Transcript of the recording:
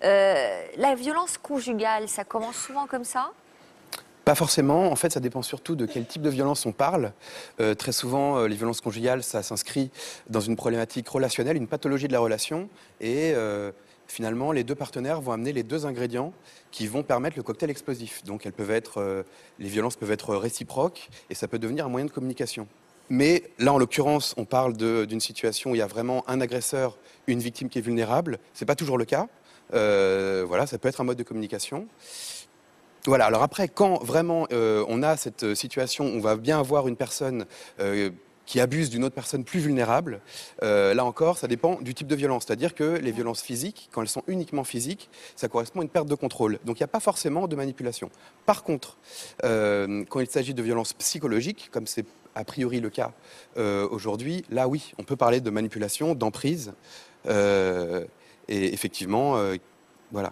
La violence conjugale, ça commence souvent comme ça? Pas forcément. En fait, ça dépend surtout de quel type de violence on parle. Très souvent, les violences conjugales, ça s'inscrit dans une problématique relationnelle, une pathologie de la relation. Et finalement, les deux partenaires vont amener les deux ingrédients qui vont permettre le cocktail explosif. Donc, les violences peuvent être réciproques et ça peut devenir un moyen de communication. Mais là, en l'occurrence, on parle d'une situation où il y a vraiment un agresseur, une victime qui est vulnérable. C'est pas toujours le cas. Voilà, ça peut être un mode de communication. Voilà, alors après, quand vraiment on a cette situation, on va bien avoir une personne qui abuse d'une autre personne plus vulnérable, là encore, ça dépend du type de violence. C'est-à-dire que les violences physiques, quand elles sont uniquement physiques, ça correspond à une perte de contrôle. Donc il n'y a pas forcément de manipulation. Par contre, quand il s'agit de violences psychologiques, comme c'est a priori le cas aujourd'hui, là oui, on peut parler de manipulation, d'emprise. Et effectivement, voilà.